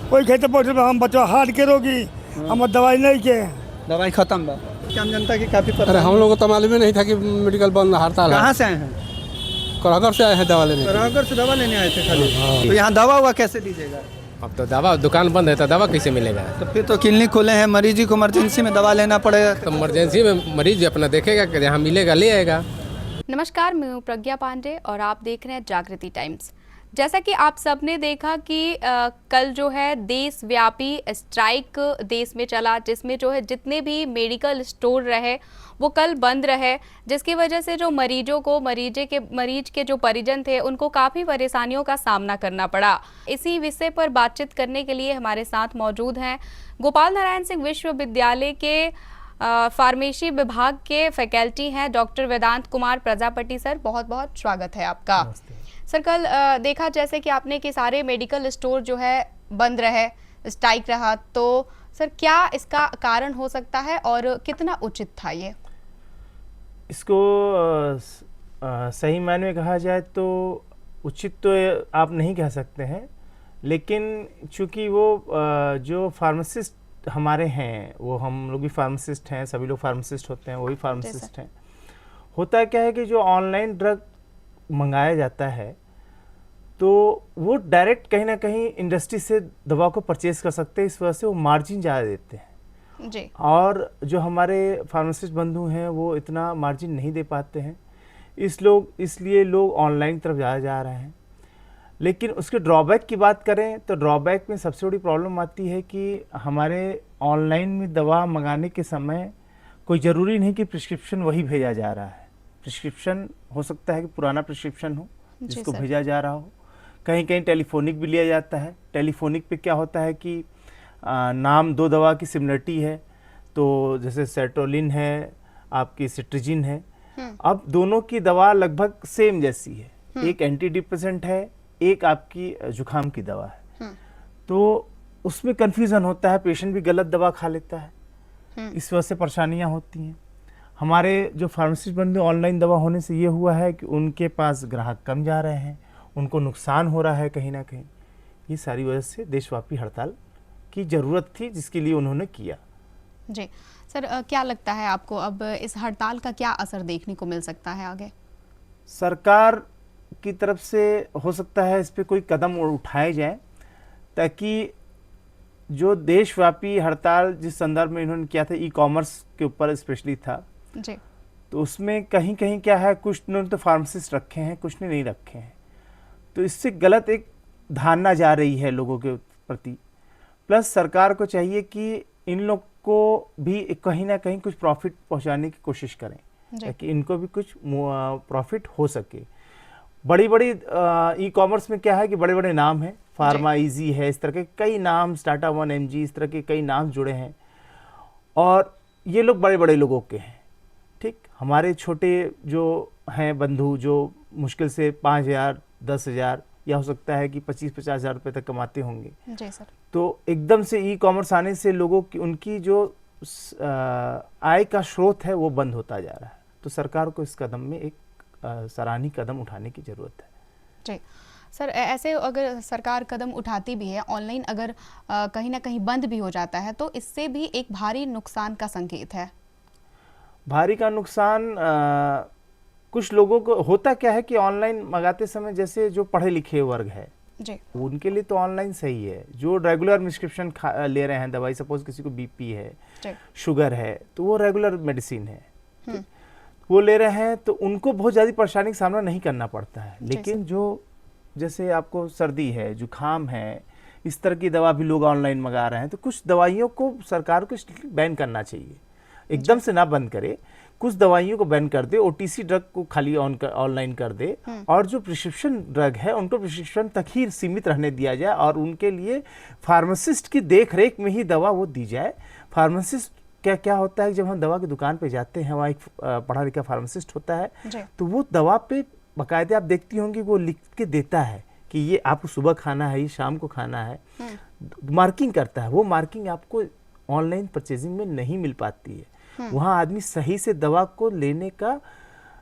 कोई कहते पोस्टर पे हम बच्चों हार्ट के रोगी, हम दवाई नहीं के। दवाई खत्म बा। आम जनता की काफी अरे हम लोग को तो मालूम ही नहीं था कि मेडिकल बंद हड़ताल है। कहाँ से आए हैं? कराकर से आए हैं दवा लेने। कराकर से दवा लेने आए थे खाली। तो यहाँ दवा हुआ कैसे दीजिएगा? अब तो दवा दुकान बंद है तो दवा कैसे मिलेगा? तो फिर तो क्लिनिक खोले हैं, मरीज को इमरजेंसी में दवा लेना पड़ेगा। तो इमरजेंसी में मरीज अपना देखेगा कि जहाँ मिलेगा ले आएगा। नमस्कार, मैं हूं प्रज्ञा पांडे और आप देख रहे हैं जागृति टाइम्स। जैसा कि आप सबने देखा कि कल जो है देशव्यापी स्ट्राइक देश में चला, जिसमें जो है जितने भी मेडिकल स्टोर रहे वो कल बंद रहे, जिसकी वजह से जो मरीज के जो परिजन थे उनको काफ़ी परेशानियों का सामना करना पड़ा। इसी विषय पर बातचीत करने के लिए हमारे साथ मौजूद हैं गोपाल नारायण सिंह विश्वविद्यालय के फार्मेसी विभाग के फैकल्टी हैं डॉक्टर वेदांत कुमार प्रजापति। सर, बहुत बहुत स्वागत है आपका। सर, कल देखा जैसे कि आपने कि सारे मेडिकल स्टोर जो है बंद रहे, स्ट्राइक रहा, तो सर क्या इसका कारण हो सकता है और कितना उचित था ये? इसको सही मायने में कहा जाए तो उचित तो आप नहीं कह सकते हैं, लेकिन चूंकि वो जो फार्मासिस्ट हमारे हैं, वो हम लोग भी फार्मासिस्ट हैं, सभी लोग फार्मासिस्ट होते हैं, वही फार्मासिस्ट हैं। होता क्या है कि जो ऑनलाइन ड्रग मंगाया जाता है तो वो डायरेक्ट कहीं ना कहीं इंडस्ट्री से दवा को परचेज कर सकते हैं, इस वजह से वो मार्जिन ज़्यादा देते हैं जी। और जो हमारे फार्मासिस्ट बंधु हैं वो इतना मार्जिन नहीं दे पाते हैं, इसलिए लोग ऑनलाइन तरफ ज़्यादा जा रहे हैं। लेकिन उसके ड्रॉबैक की बात करें तो ड्रॉबैक में सबसे बड़ी प्रॉब्लम आती है कि हमारे ऑनलाइन में दवा मंगाने के समय कोई ज़रूरी नहीं कि प्रिस्क्रिप्शन वही भेजा जा रहा है। प्रिस्क्रिप्शन हो सकता है कि पुराना प्रिस्क्रिप्शन हो जिसको भेजा जा रहा हो, कहीं कहीं टेलीफोनिक भी लिया जाता है। टेलीफोनिक पे क्या होता है कि नाम दो दवा की सिमिलरिटी है, तो जैसे सेट्रोलिन है, आपकी सिट्रिजिन है, अब दोनों की दवा लगभग सेम जैसी है, एक एंटी डिप्रेसेंट है, एक आपकी जुखाम की दवा है, तो उसमें कन्फ्यूज़न होता है, पेशेंट भी गलत दवा खा लेता है, इस वजह से परेशानियाँ होती हैं। हमारे जो फार्मासिस्ट बंधु ऑनलाइन दवा होने से ये हुआ है कि उनके पास ग्राहक कम जा रहे हैं, उनको नुकसान हो रहा है कहीं ना कहीं। ये सारी वजह से देशव्यापी हड़ताल की ज़रूरत थी, जिसके लिए उन्होंने किया। जी सर, क्या लगता है आपको अब इस हड़ताल का क्या असर देखने को मिल सकता है आगे? सरकार की तरफ से हो सकता है इस पर कोई कदम उठाए जाए, ताकि जो देशव्यापी हड़ताल जिस संदर्भ में इन्होंने किया था, ई कॉमर्स के ऊपर स्पेशली था जी, तो उसमें कहीं कहीं क्या है, कुछ ने तो फार्मासिस्ट रखे हैं, कुछ ने नहीं रखे हैं, तो इससे गलत एक धारणा जा रही है लोगों के प्रति। प्लस सरकार को चाहिए कि इन लोग को भी कहीं ना कहीं कुछ प्रॉफिट पहुंचाने की कोशिश करें, ताकि इनको भी कुछ प्रॉफिट हो सके। बड़ी बड़ी ई कॉमर्स में क्या है कि बड़े बड़े नाम हैं, फार्मा इजी है, इस तरह के कई नाम, स्टार्टा वन एमजी, इस तरह के कई नाम जुड़े हैं, और ये लोग बड़े बड़े लोगों के हैं। ठीक, हमारे छोटे जो हैं बंधु, जो मुश्किल से 5,000, 10,000 या हो सकता है कि 25-50 हज़ार रुपये तक कमाते होंगे जी सर, तो एकदम से ई कॉमर्स आने से लोगों की उनकी जो आय का स्रोत है वो बंद होता जा रहा है। तो सरकार को इस कदम में एक सराहनीय कदम उठाने की ज़रूरत है। जी सर, ऐसे अगर सरकार कदम उठाती भी है, ऑनलाइन अगर कहीं ना कहीं बंद भी हो जाता है तो इससे भी एक भारी नुकसान का संकेत है। भारी का नुकसान कुछ लोगों को होता क्या है कि ऑनलाइन मंगाते समय, जैसे जो पढ़े लिखे वर्ग है जी, उनके लिए तो ऑनलाइन सही है। जो रेगुलर प्रिस्क्रिप्शन ले रहे हैं दवाई, सपोज किसी को बीपी है, शुगर है, तो वो रेगुलर मेडिसिन है, वो ले रहे हैं, तो उनको बहुत ज़्यादा परेशानी का सामना नहीं करना पड़ता है। लेकिन जो जैसे आपको सर्दी है, जुखाम है, इस तरह की दवा भी लोग ऑनलाइन मंगा रहे हैं, तो कुछ दवाइयों को सरकार को बैन करना चाहिए, एकदम से ना बंद करे, कुछ दवाइयों को बैन कर दे, ओटीसी ड्रग को खाली ऑनलाइन कर दे, और जो प्रिस्क्रिप्शन ड्रग है उनको प्रिस्क्रिप्शन तक ही सीमित रहने दिया जाए, और उनके लिए फार्मासिस्ट की देख-रेख में ही दवा वो दी जाए। फार्मासिस्ट क्या होता है, जब हम दवा की दुकान पे जाते हैं, वहाँ एक पढ़ा लिखा फार्मासिस्ट होता है, तो वो दवा पे बाकायदे आप देखती होंगी वो लिख के देता है कि ये आपको सुबह खाना है, ये शाम को खाना है, मार्किंग करता है। वो मार्किंग आपको ऑनलाइन परचेजिंग में नहीं मिल पाती है। वहाँ आदमी सही से दवा को लेने का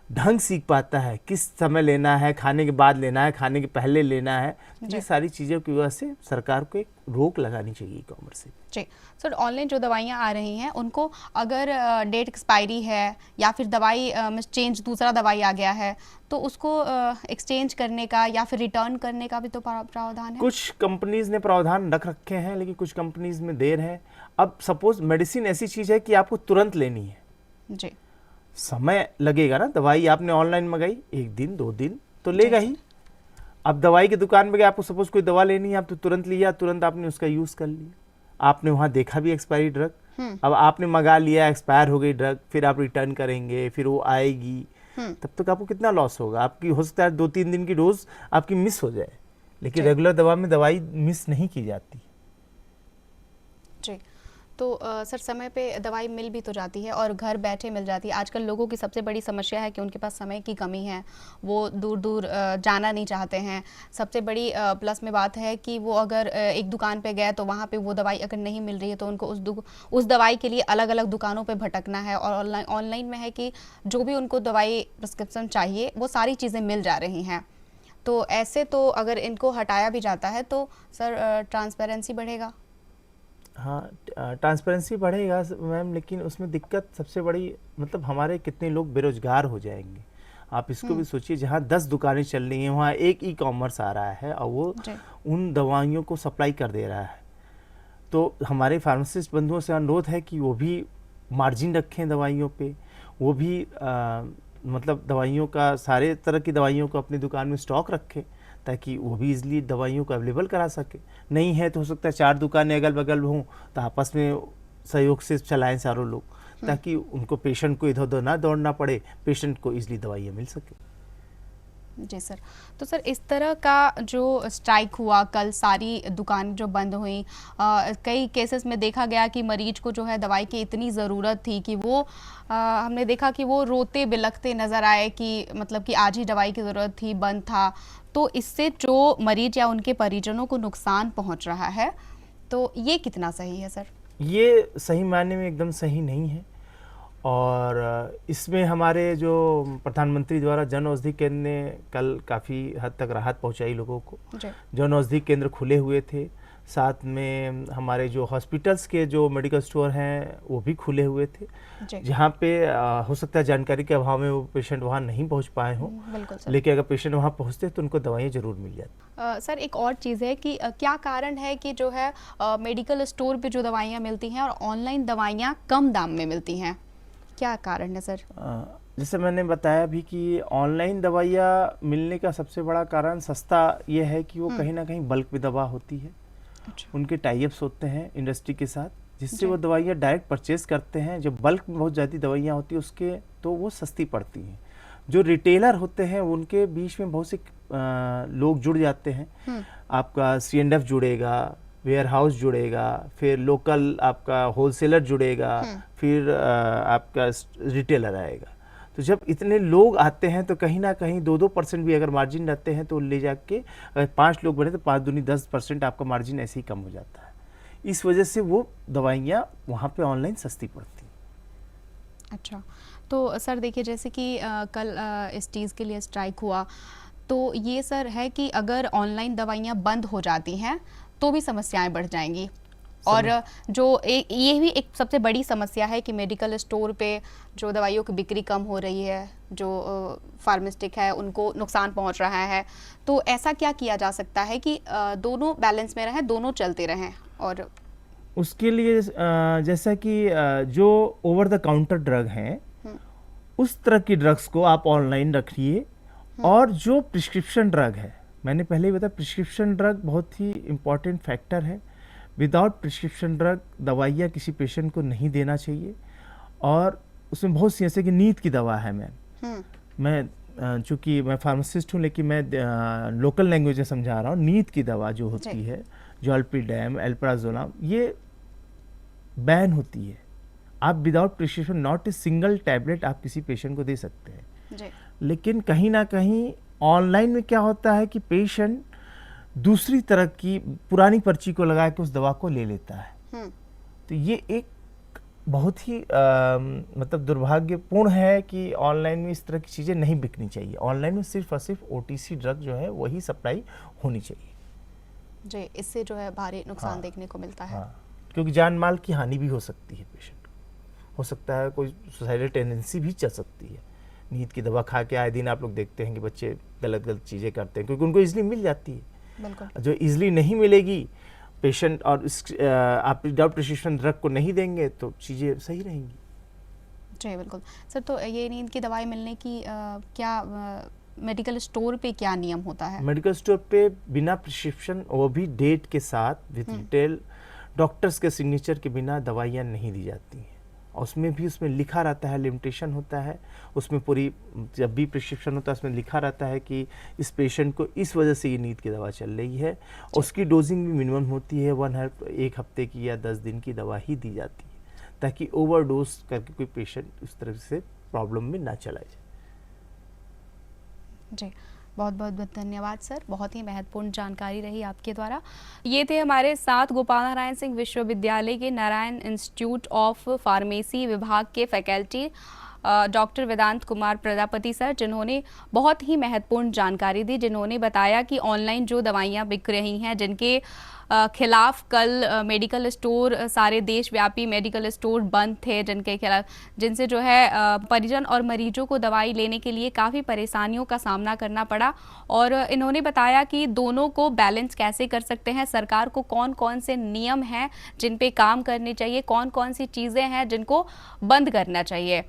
ढंग सीख पाता है, किस समय लेना है, खाने के बाद लेना है, खाने के पहले लेना है। तो ये सारी चीज़ों की वजह से सरकार को एक रोक लगानी चाहिए ई कॉमर्स से। जी सर, ऑनलाइन जो दवाइयाँ आ रही हैं उनको अगर डेट एक्सपायरी है या फिर दवाई चेंज दूसरा दवाई आ गया है तो उसको एक्सचेंज करने का या फिर रिटर्न करने का भी तो प्रावधान है। कुछ कंपनीज ने प्रावधान रख रखे हैं, लेकिन कुछ कंपनीज में देर है। अब सपोज मेडिसिन ऐसी चीज़ है कि आपको तुरंत लेनी है, जी समय लगेगा ना। दवाई आपने ऑनलाइन मंगाई, 1 दिन 2 दिन तो लेगा ही। अब दवाई की दुकान में गए, आपको सपोज कोई दवा लेनी है, आप तो तुरंत लिया, तुरंत आपने उसका यूज़ कर लिया, आपने वहाँ देखा भी एक्सपायरी ड्रग। अब आपने मंगा लिया, एक्सपायर हो गई ड्रग, फिर आप रिटर्न करेंगे, फिर वो आएगी, तब तक आपको कितना लॉस होगा। आपकी हो सकता है 2-3 दिन की डोज आपकी मिस हो जाए, लेकिन रेगुलर दवा में दवाई मिस नहीं की जाती। जी तो सर समय पे दवाई मिल भी तो जाती है और घर बैठे मिल जाती है। आजकल लोगों की सबसे बड़ी समस्या है कि उनके पास समय की कमी है, वो दूर दूर जाना नहीं चाहते हैं। सबसे बड़ी प्लस में बात है कि वो अगर एक दुकान पे गए तो वहाँ पे वो दवाई अगर नहीं मिल रही है तो उनको उस दवाई के लिए अलग अलग दुकानों पे भटकना है। और ऑनलाइन में है कि जो भी उनको दवाई प्रिस्क्रिप्शन चाहिए वो सारी चीज़ें मिल जा रही हैं। तो ऐसे तो अगर इनको हटाया भी जाता है तो सर ट्रांसपेरेंसी बढ़ेगा। हाँ, ट्रांसपेरेंसी बढ़ेगा मैम, लेकिन उसमें दिक्कत सबसे बड़ी मतलब हमारे कितने लोग बेरोजगार हो जाएंगे। आप इसको भी सोचिए, जहाँ 10 दुकानें चल रही हैं वहाँ एक ई कॉमर्स आ रहा है और वो उन दवाइयों को सप्लाई कर दे रहा है। तो हमारे फार्मासिस्ट बंधुओं से अनुरोध है कि वो भी मार्जिन रखें दवाइयों पे, वो भी मतलब दवाइयों का सारे तरह की दवाइयों को अपनी दुकान में स्टॉक रखें ताकि वो भी इजली दवाइयों को अवेलेबल करा सके। नहीं है तो हो सकता है 4 दुकानें अगल बगल हों तो आपस में सहयोग से चलाएं सारों लोग, ताकि उनको पेशेंट को इधर उधर ना दौड़ना पड़े, पेशेंट को इजली दवाइयाँ मिल सके। जी सर, तो सर इस तरह का जो स्ट्राइक हुआ कल, सारी दुकान जो बंद हुई, कई केसेस में देखा गया कि मरीज को जो है दवाई की इतनी ज़रूरत थी कि वो हमने देखा कि वो रोते बिलखते नज़र आए कि मतलब कि आज ही दवाई की ज़रूरत थी, बंद था। तो इससे जो मरीज या उनके परिजनों को नुकसान पहुंच रहा है, तो ये कितना सही है सर? ये सही मायने में एकदम सही नहीं है। और इसमें हमारे जो प्रधानमंत्री द्वारा जन औषधि केंद्र ने कल काफ़ी हद तक राहत पहुंचाई लोगों को। जन औषधि केंद्र खुले हुए थे, साथ में हमारे जो हॉस्पिटल्स के जो मेडिकल स्टोर हैं वो भी खुले हुए थे, जहाँ पे हो सकता है जानकारी के अभाव में वो पेशेंट वहाँ नहीं पहुँच पाए हों, लेकिन अगर पेशेंट वहाँ पहुँचते तो उनको दवाइयाँ ज़रूर मिल जाती। सर एक और चीज़ है कि क्या कारण है कि जो है मेडिकल स्टोर पे जो दवाइयाँ मिलती हैं और ऑनलाइन दवाइयाँ कम दाम में मिलती हैं, क्या कारण है सर? जैसे मैंने बताया भी कि ऑनलाइन दवाइयाँ मिलने का सबसे बड़ा कारण सस्ता ये है कि वो कहीं ना कहीं बल्क में दवा होती है। उनके टाई-अप्स होते हैं इंडस्ट्री के साथ, जिससे वो दवाइयाँ डायरेक्ट परचेज करते हैं। जब बल्क में बहुत ज़्यादा दवाइयाँ होती हैं उसके तो वो सस्ती पड़ती हैं। जो रिटेलर होते हैं उनके बीच में बहुत से लोग जुड़ जाते हैं। आपका C&F जुड़ेगा, वेयर हाउस जुड़ेगा, फिर लोकल आपका होलसेलर जुड़ेगा, फिर आपका रिटेलर आएगा। तो जब इतने लोग आते हैं तो कहीं ना कहीं 2-2% भी अगर मार्जिन रहते हैं तो ले जाके अगर 5 लोग बने तो 5 दूनी 10% आपका मार्जिन ऐसे ही कम हो जाता है। इस वजह से वो दवाइयाँ वहाँ पे ऑनलाइन सस्ती पड़ती। अच्छा, तो सर देखिए जैसे कि कल इस चीज़ के लिए स्ट्राइक हुआ, तो ये सर है कि अगर ऑनलाइन दवाइयाँ बंद हो जाती हैं तो भी समस्याएं बढ़ जाएंगी। और जो ये भी एक सबसे बड़ी समस्या है कि मेडिकल स्टोर पे जो दवाइयों की बिक्री कम हो रही है, जो फार्मास्टिक है उनको नुकसान पहुंच रहा है। तो ऐसा क्या किया जा सकता है कि दोनों बैलेंस में रहें, दोनों चलते रहें? और उसके लिए जैसा कि जो ओवर द काउंटर ड्रग हैं उस तरह की ड्रग्स को आप ऑनलाइन रखिए, और जो प्रिस्क्रिप्शन ड्रग है, मैंने पहले ही बताया प्रिस्क्रिप्शन ड्रग बहुत ही इम्पॉर्टेंट फैक्टर है। विदाउट प्रिस्क्रिप्शन ड्रग दवाइयाँ किसी पेशेंट को नहीं देना चाहिए। और उसमें बहुत सी ऐसे कि नींद की दवा है मैं चूँकि मैं फार्मासिस्ट हूँ लेकिन मैं लोकल लैंग्वेज में समझा रहा हूँ। नींद की दवा जो होती है, ज़ोलपीडेम, एल्प्राजोलम, ये बैन होती है। आप without prescription not a single tablet आप किसी पेशेंट को दे सकते हैं। लेकिन कहीं ना कहीं ऑनलाइन में क्या होता है कि पेशेंट दूसरी तरह की पुरानी पर्ची को लगा के उस दवा को ले लेता है। तो ये एक बहुत ही मतलब दुर्भाग्यपूर्ण है कि ऑनलाइन में इस तरह की चीज़ें नहीं बिकनी चाहिए। ऑनलाइन में सिर्फ और सिर्फ ओटीसी ड्रग जो है वही सप्लाई होनी चाहिए। जी, इससे जो है भारी नुकसान हाँ। देखने को मिलता है। हाँ, क्योंकि जान माल की हानि भी हो सकती है पेशेंट को। हो सकता है कोई सुसाइडल टेंडेंसी भी चल सकती है। नींद की दवा खा के आए दिन आप लोग देखते हैं कि बच्चे गलत गलत चीज़ें करते हैं, क्योंकि उनको इजली मिल जाती है। बिल्कुल। जो इजली नहीं मिलेगी पेशेंट और आप विदाउट प्रिस्क्रिप्शन ड्रग को नहीं देंगे तो चीज़ें सही रहेंगी। जी बिल्कुल सर। तो ये नींद की दवाई मिलने की क्या मेडिकल स्टोर पे क्या नियम होता है? मेडिकल स्टोर पे बिना प्रिस्क्रिप्शन, वो भी डेट के साथ विद डिटेल, डॉक्टर्स के सिग्नेचर के बिना दवाइयाँ नहीं दी जाती हैं। और उसमें लिखा रहता है, लिमिटेशन होता है उसमें पूरी। जब भी प्रिस्क्रिप्शन होता है उसमें लिखा रहता है कि इस पेशेंट को इस वजह से ये नींद की दवा चल रही है। उसकी डोजिंग भी मिनिमम होती है, 1 हफ्ते की या 10 दिन की दवा ही दी जाती है, ताकि ओवरडोज करके कोई पेशेंट उस तरह से प्रॉब्लम में ना चला जाए। जी, बहुत बहुत धन्यवाद सर, बहुत ही महत्वपूर्ण जानकारी रही आपके द्वारा। ये थे हमारे साथ गोपाल नारायण सिंह विश्वविद्यालय के नारायण इंस्टीट्यूट ऑफ फार्मेसी विभाग के फैकल्टी डॉक्टर वेदांत कुमार प्रजापति सर, जिन्होंने बहुत ही महत्वपूर्ण जानकारी दी, जिन्होंने बताया कि ऑनलाइन जो दवाइयाँ बिक रही हैं, जिनके खिलाफ कल मेडिकल स्टोर, सारे देशव्यापी मेडिकल स्टोर बंद थे, जिनके खिलाफ, जिनसे जो है परिजन और मरीजों को दवाई लेने के लिए काफ़ी परेशानियों का सामना करना पड़ा। और इन्होंने बताया कि दोनों को बैलेंस कैसे कर सकते हैं, सरकार को कौन कौन से नियम हैं जिन पे काम करने चाहिए, कौन कौन सी चीज़ें हैं जिनको बंद करना चाहिए।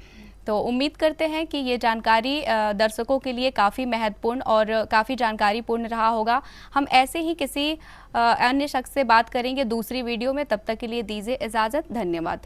तो उम्मीद करते हैं कि ये जानकारी दर्शकों के लिए काफ़ी महत्वपूर्ण और काफ़ी जानकारीपूर्ण रहा होगा। हम ऐसे ही किसी अन्य शख्स से बात करेंगे दूसरी वीडियो में। तब तक के लिए दीजिए इजाज़त। धन्यवाद।